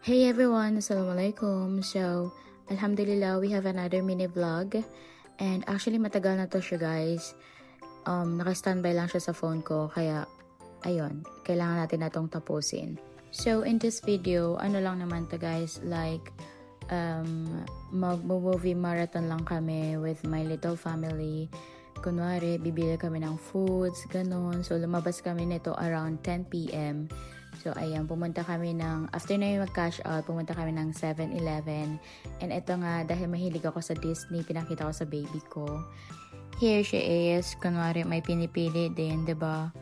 Hey everyone, Assalamualaikum. So, Alhamdulillah, we have another mini vlog. And actually, matagal na to siya guys. Naka-standby lang siya sa phone ko. Kaya, ayun, kailangan natin na tong tapusin. So, in this video, ano lang naman to guys, like, mag-movie marathon lang kami with my little family. Kunwari, bibili kami ng foods, ganun. So, lumabas kami nito around 10 p.m. So, ayan, pumunta kami after na yung mag-cash out, pumunta kami ng 7-Eleven. And ito nga, dahil mahilig ako sa Disney, pinakita ko sa baby ko. Here she is. Kunwari, may pinipili din, diba?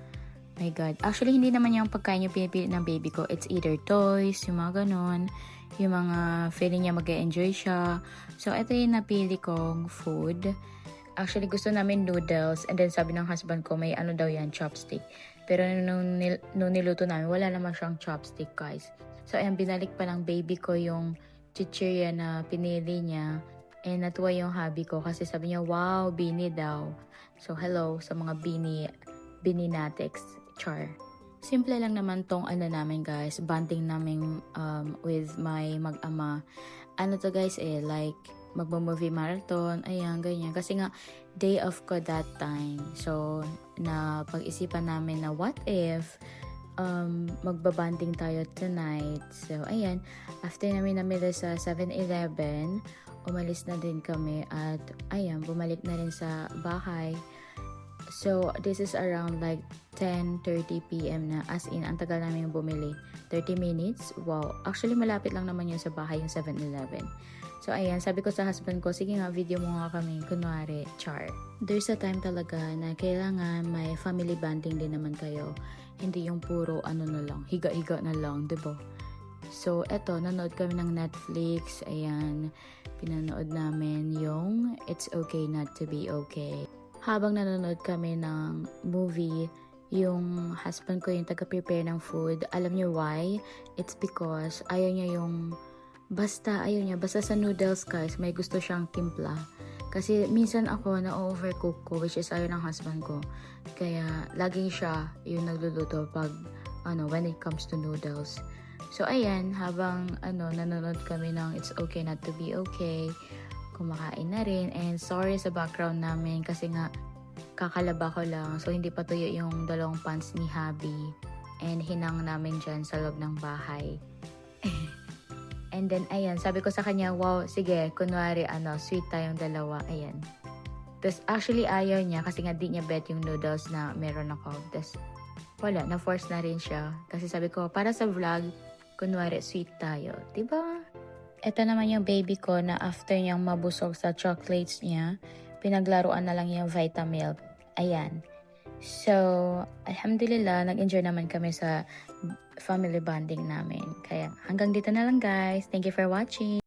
My God. Actually, hindi naman yung pagkain yung pinipili ng baby ko. It's either toys, yung mga ganon. Yung mga feeling niya mag-enjoy siya. So, ito yung napili kong food. Actually, gusto namin noodles. And then, sabi ng husband ko, may ano daw yan, chopstick. Pero nung niluto namin, wala naman siyang chopstick, guys. So, ayan, binalik pa ng baby ko yung chichirya na pinili niya. And natuwa yung hubby ko kasi sabi niya, wow, bini daw. So, hello sa mga bini natics, char. Simple lang naman tong ano namin, guys. Bonding namin with my mag-ama. Ano to, guys, like, magmo-movie marathon, ayan, ganyan. Kasi nga, day off ko that time. So, na pag-isipan namin na what if magbabanding tayo tonight. So, ayan, after namin namili sa 7-Eleven, umalis na din kami at, ayan, bumalik na rin sa bahay. So, this is around like 10:30 p.m. na, as in, ang tagal namin yung bumili. 30 minutes? Wow. Actually, malapit lang naman yun sa bahay, yung 7-Eleven. So, ayan, sabi ko sa husband ko, sige nga, video mo nga kami, kunwari, char. There's a time talaga na kailangan may family bonding din naman kayo. Hindi yung puro, ano na lang, higa-higa na lang, diba? So, eto, nanood kami ng Netflix, ayan, pinanood namin yung It's Okay Not to Be Okay. Habang nanonood kami ng movie, yung husband ko yung taga-prepare ng food. Alam niyo why? It's because ayaw niya basta sa noodles guys, may gusto siyang timpla. Kasi minsan ako na-overcook ko, which is ayaw ng husband ko. Kaya laging siya yung nagluluto pag, when it comes to noodles. So ayan, habang nanonood kami ng It's Okay Not to Be Okay, kumakain na rin. And sorry sa background namin kasi nga kakalaba ko lang. So hindi pa tuyo yung dalawang pants ni hubby. And hinang namin dyan sa loob ng bahay. And then, ayan, sabi ko sa kanya, wow, sige, kunwari, sweet tayong dalawa, ayan. Tapos, actually, ayaw niya kasi nga di niya bet yung noodles na meron ako. Tapos, wala, na-force na rin siya. Kasi sabi ko, para sa vlog, kunwari, sweet tayo. Diba? Ito naman yung baby ko na after niyang mabusog sa chocolates niya, pinaglaruan na lang yung Vitamilk. Ayan. So, alhamdulillah, nag-enjoy naman kami sa family bonding namin. Kaya hanggang dito na lang guys. Thank you for watching.